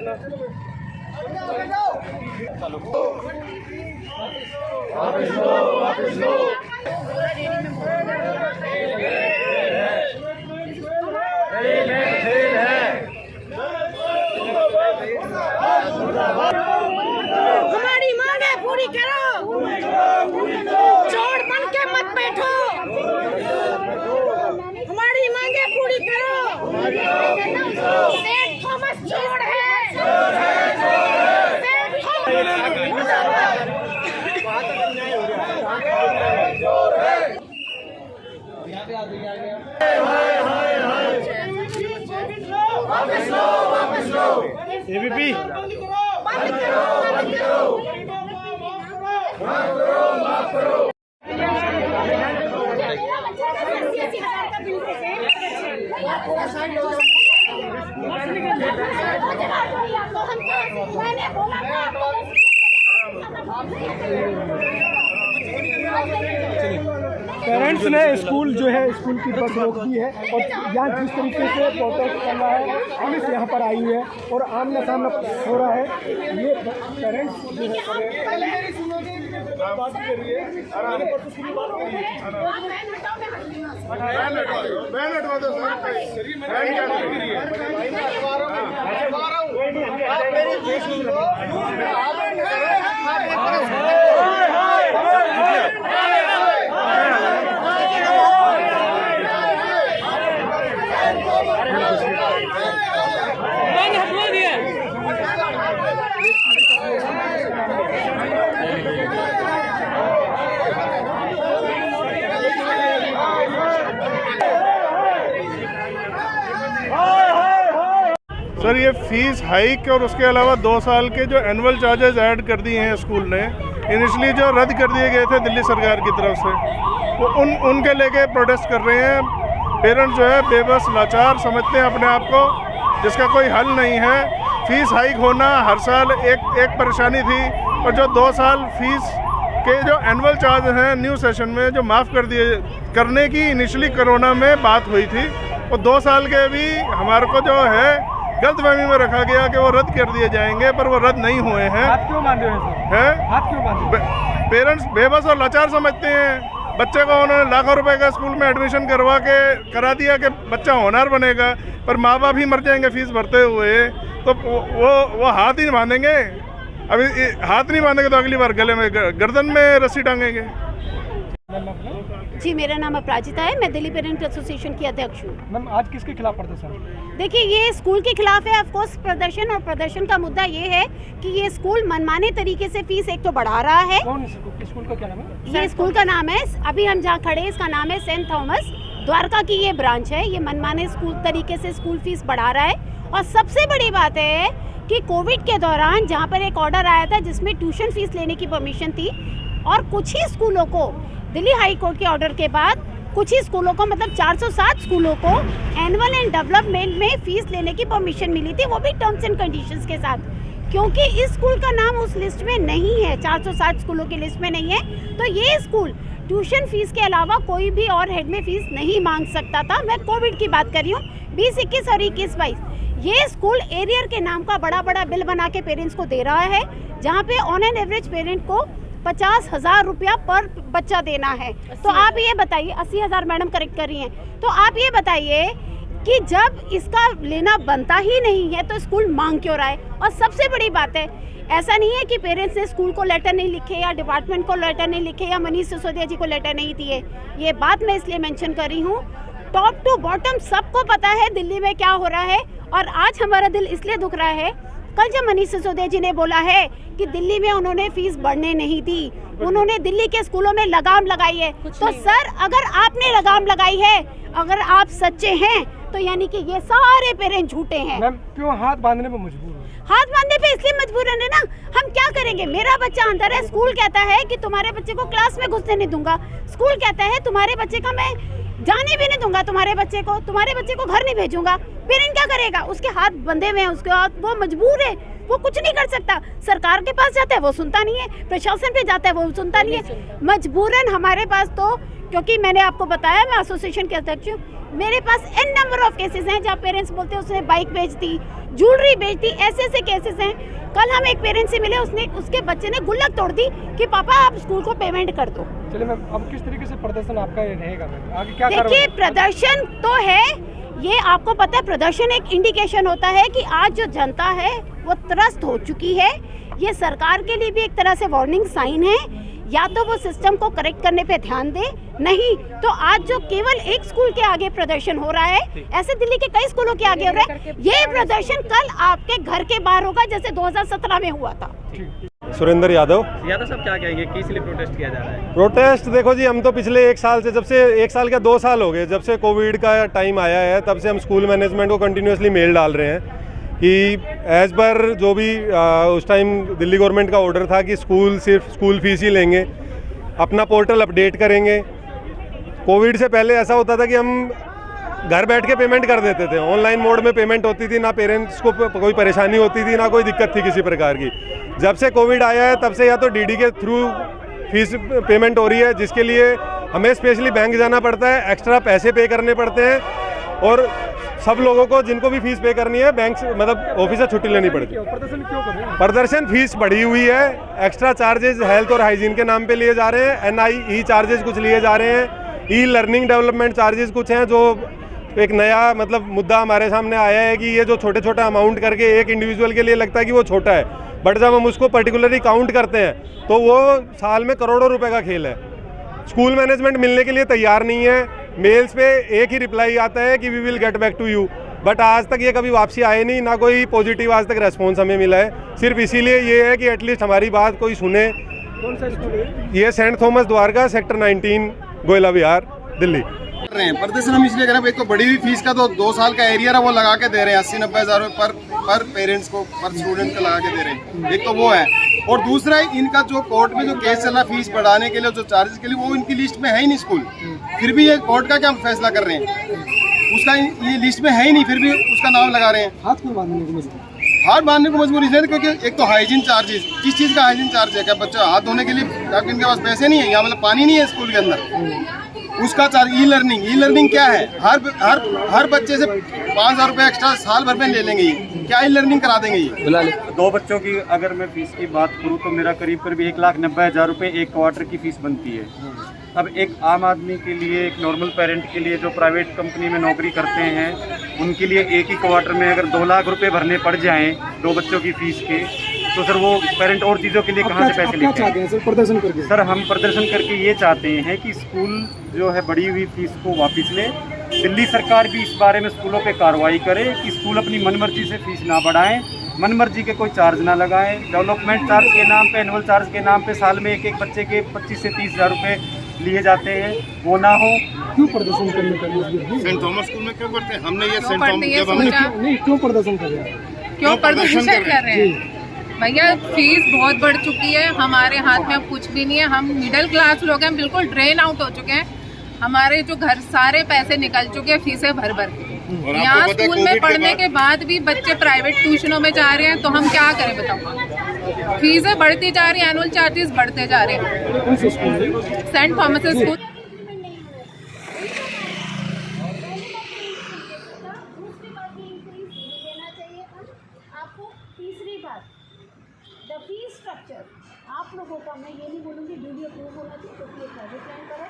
हमारी मांगे पूरी करो, चोर बन के मत बैठो, हमारी मांगे पूरी करो। सेठ थॉमस चोर है, एबीपी पेरेंट्स ने स्कूल जो है स्कूल की बस रोक दी है और यहाँ जिस तरीके से प्रोटेस्ट चल रहा है पुलिस यहाँ पर आई है और आमने सामने हो रहा है। ये पेरेंट्स जो सर ये फीस हाइक और उसके अलावा 2 साल के जो एनुअल चार्जेस ऐड कर दिए हैं स्कूल ने, इनिशियली जो रद्द कर दिए गए थे दिल्ली सरकार की तरफ से, वो उनके लेके प्रोटेस्ट कर रहे हैं। पेरेंट्स जो है बेबस लाचार समझते हैं अपने आप को, जिसका कोई हल नहीं है। फीस हाइक होना हर साल एक परेशानी थी, और जो 2 साल फीस के जो एनुअल चार्ज हैं न्यू सेशन में जो माफ़ करने की इनिशियली कोरोना में बात हुई थी, वो 2 साल के भी हमारे को जो है गलतफहमी में रखा गया कि वो रद्द कर दिए जाएंगे, पर वो रद्द नहीं हुए हैं। आप क्यों मान रहे हो हैं? आप क्यों मान रहे हो? पेरेंट्स बेबस और लाचार समझते हैं। बच्चे को उन्होंने लाखों रुपए का स्कूल में एडमिशन करा दिया कि बच्चा होनहार बनेगा, पर माँ बाप ही मर जाएंगे फीस भरते हुए, तो वो हाथ ही नहीं बांधेंगे। अभी हाथ नहीं बांधेंगे तो अगली बार गले में गर्दन में रस्सी टांगेंगे। जी, मेरा नाम अपराजिता है, मैं दिल्ली पेरेंट एसोसिएशन की अध्यक्ष हूँ। मैम आज किसके खिलाफ प्रदर्शन? देखिए, ये स्कूल के खिलाफ है ऑफ कोर्स प्रदर्शन, और प्रदर्शन का मुद्दा ये है कि ये स्कूल मनमाने तरीके से फीस एक तो बढ़ा रहा है। कौन स्कूल का क्या नाम है? ये स्कूल का नाम है, अभी हम जहाँ खड़े हैं इसका नाम है सेंट थॉमस, द्वारका की ये ब्रांच है। ये मनमाने तरीके से स्कूल फीस बढ़ा रहा है। और सबसे बड़ी बात है कि कोविड के दौरान जहाँ पर एक ऑर्डर आया था जिसमें ट्यूशन फीस लेने की परमिशन थी, और कुछ ही स्कूलों को दिल्ली हाई कोर्ट के ऑर्डर के बाद कुछ ही स्कूलों को, मतलब 407 स्कूलों को एनुअल एंड डेवलपमेंट में फीस लेने की परमिशन मिली थी, वो भी टर्म्स एंड कंडीशंस के साथ। क्योंकि इस स्कूल का नाम उस लिस्ट में नहीं है, 460 स्कूलों की लिस्ट में नहीं है, तो ये स्कूल ट्यूशन फीस के अलावा कोई भी और हेड में फीस नहीं मांग सकता था। मैं कोविड की बात कर रही हूँ, 2021 और 21-22। ये स्कूल एरियर के नाम का बड़ा बड़ा बिल बना के पेरेंट्स को दे रहा है, जहाँ पे ऑन एन एवरेज पेरेंट को 50,000 रुपया पर बच्चा देना है। तो आप ये बताइए, 80,000 मैडम करेक्ट कर रही हैं, तो आप ये बताइए कि जब इसका लेना बनता ही नहीं है तो स्कूल मांग क्यों रहा है? और सबसे बड़ी बात है, ऐसा नहीं है कि पेरेंट्स ने स्कूल को लेटर नहीं लिखे या डिपार्टमेंट को लेटर नहीं लिखे या मनीष सिसोदिया जी को लेटर नहीं दिए। ये बात मैं इसलिए मेंशन कर रही हूँ, टॉप टू बॉटम सबको पता है दिल्ली में क्या हो रहा है। और आज हमारा दिल इसलिए दुख रहा है, कल जब मनीष सिसोदिया जी ने बोला है कि दिल्ली में उन्होंने फीस बढ़ने नहीं दी, उन्होंने दिल्ली के स्कूलों में लगाम लगाई है, तो सर अगर आपने लगाम लगाई है, अगर आप सच्चे हैं, तो यानी कि ये सारे पेरेंट्स झूठे हैं। मैम क्यों हाथ बांधने पे मजबूर हो? हाथ बांधने पे इसलिए मजबूर है ना, हम क्या करेंगे? मेरा बच्चा अंदर है, स्कूल कहता है कि तुम्हारे बच्चे को क्लास में घुसने नहीं दूंगा, स्कूल कहता है तुम्हारे बच्चे का मैं जाने भी नहीं दूंगा, तुम्हारे बच्चे को घर नहीं भेजूंगा। पेरेंट क्या करेगा? उसके हाथ बंधे हुए हैं, उसके हाथ, वो मजबूर है, वो कुछ नहीं कर सकता। सरकार के पास जाता है वो सुनता नहीं है, प्रशासन पे जाता है वो सुनता नहीं है। मजबूरन हमारे पास तो क्योंकि मैंने आपको बताया मैं एसोसिएशन के अध्यक्ष हूँ, मेरे पास n नंबर ऑफ केसेस हैं जहाँ पेरेंट्स बोलते हैं उसने बाइक बेच दी, ज्वेलरी बेच दी, ऐसे ऐसे केसेस हैं। कल हम एक पेरेंट्स से मिले, उसके बच्चे ने गुल्लक तोड़ दी कि पापा आप स्कूल को पेमेंट कर दो। चलिए मैम, अब किस तरीके से प्रदर्शन आपका ये रहेगा मैम, आगे क्या देखिए प्रदर्शन तो है, ये आपको पता है प्रदर्शन एक इंडिकेशन होता है कि आज जो जनता है वो त्रस्त हो चुकी है। ये सरकार के लिए भी एक तरह से वार्निंग साइन है, या तो वो सिस्टम को करेक्ट करने पे ध्यान दे, नहीं तो आज जो केवल एक स्कूल के आगे प्रदर्शन हो रहा है, ऐसे दिल्ली के कई स्कूलों के आगे हो रहा है, ये प्रदर्शन कल आपके घर के बाहर होगा जैसे 2017 में हुआ था। सुरेंद्र यादव साहब क्या कहेंगे, किस लिए प्रोटेस्ट किया जा रहा है? प्रोटेस्ट देखो जी, हम तो पिछले 1 साल से, जब से 1 साल क्या 2 साल हो गए, जब से कोविड का टाइम आया है तब से हम स्कूल मैनेजमेंट को कंटिन्यूसली मेल डाल रहे हैं कि एज पर जो भी उस टाइम दिल्ली गवर्नमेंट का ऑर्डर था कि स्कूल सिर्फ स्कूल फीस ही लेंगे, अपना पोर्टल अपडेट करेंगे। कोविड से पहले ऐसा होता था कि हम घर बैठ के पेमेंट कर देते थे, ऑनलाइन मोड में पेमेंट होती थी, ना पेरेंट्स को कोई परेशानी होती थी, ना कोई दिक्कत थी किसी प्रकार की। जब से कोविड आया है तब से या तो डीडी के थ्रू फीस पेमेंट हो रही है, जिसके लिए हमें स्पेशली बैंक जाना पड़ता है, एक्स्ट्रा पैसे पे करने पड़ते हैं, और सब लोगों को जिनको भी फीस पे करनी है बैंक से मतलब ऑफिस से छुट्टी लेनी पड़ती है। प्रदर्शन क्यों कर रहे हैं? प्रदर्शन फीस बढ़ी हुई है, एक्स्ट्रा चार्जेस हेल्थ और हाइजीन के नाम पे लिए जा रहे हैं, NIE चार्जेस कुछ लिए जा रहे हैं, ई लर्निंग डेवलपमेंट चार्जेस कुछ हैं, जो एक नया मतलब मुद्दा हमारे सामने आया है कि ये जो छोटे छोटे अमाउंट करके एक इंडिविजुअल के लिए लगता है कि वो छोटा है, बट जब हम उसको पर्टिकुलरली काउंट करते हैं तो वो साल में करोड़ों रुपए का खेल है। स्कूल मैनेजमेंट मिलने के लिए तैयार नहीं है, मेल्स पे एक ही रिप्लाई आता है कि we will get back to you, but आज तक ये कभी वापसी आए नहीं, ना कोई पॉजिटिव आज तक रेस्पॉन्स हमें मिला है। सिर्फ इसीलिए ये है कि एटलीस्ट हमारी बात कोई सुने। कौन सा स्कूल है? ये saint Thomas Dwarka sector 19 Goyla Vihar Delhi. कर रहे हैं प्रदर्शन हम इसलिए कर रहे हैं, एक तो बढ़ी हुई फीस का तो 2 साल का एरियर है वो लगा के दे रहे हैं, 80-90 हज़ार पर पेरेंट्स को पर स्टूडेंट को लगा के दे रहे हैं, एक तो वो है। और दूसरा इनका जो कोर्ट में जो केस चला फीस बढ़ाने के लिए जो चार्जेस के लिए, वो इनकी लिस्ट में है ही नहीं स्कूल, फिर भी ये कोर्ट का क्या फैसला कर रहे हैं, उसका ये लिस्ट में है ही नहीं, फिर भी उसका नाम लगा रहे हैं। हाथ क्यों बांधने को मजबूर? हाथ बांधने को मजबूरी इसलिए क्योंकि एक तो हाइजीन चार्जेस, किस चीज़ का हाइजीन चार्ज है, क्या बच्चा हाथ धोने के लिए इनके पास पैसे नहीं है, या मतलब पानी नहीं है स्कूल के अंदर, उसका चार्ज। ई लर्निंग क्या है, हर बच्चे से 5,000 रुपये एक्स्ट्रा साल भर में ले लेंगे, ये क्या ई लर्निंग करा देंगे ये? 2 बच्चों की अगर मैं फीस की बात करूं तो मेरा करीब 1,90,000 रुपये एक क्वार्टर की फीस बनती है। अब एक आम आदमी के लिए, एक नॉर्मल पेरेंट के लिए जो प्राइवेट कंपनी में नौकरी करते हैं, उनके लिए एक ही क्वार्टर में अगर 2 लाख रुपए भरने पड़ जाएं 2 बच्चों की फीस के, तो सर वो पेरेंट और चीज़ों के लिए कहाँ से पैसे लेते हैं? सर प्रदर्शन करके सर हम प्रदर्शन करके ये चाहते हैं कि स्कूल जो है बढ़ी हुई फीस को वापस ले, दिल्ली सरकार भी इस बारे में स्कूलों पे कार्रवाई करे कि स्कूल अपनी मनमर्जी से फीस ना बढ़ाएं, मनमर्जी के कोई चार्ज ना लगाएं, डेवलपमेंट चार्ज के नाम पे, एनुअल चार्ज के नाम पे साल में एक बच्चे के 25 से 30 हज़ार रुपये लिए जाते हैं, वो ना हो। क्यों प्रदर्शन करने का लिए? सेंट थॉमस स्कूल में क्यों करते हैं? हमने ये क्यों प्रदर्शन कर रहे हैं? क्यों प्रदर्शन कर रहे हैं? भैया फीस बहुत बढ़ चुकी है, हमारे हाथ में अब कुछ भी नहीं है, हम मिडिल क्लास लोग हैं, बिल्कुल ड्रेन आउट हो चुके हैं, हमारे जो घर सारे पैसे निकल चुके हैं फीसें भर भर के। यहाँ स्कूल में पढ़ने के बाद भी बच्चे प्राइवेट ट्यूशनों में जा रहे हैं, तो हम क्या करें बताओ? फीसें बढ़ती जा रही हैं, एनुअल चार्जेस बढ़ते जा रहे हैं। Saint Thomas school the fees structure आप लोगों का, मैं ये नहीं बोलूँगी ड्यूली अप्रूव होना चाहिए, क्योंकि ये प्राइवेट लाइन पर है,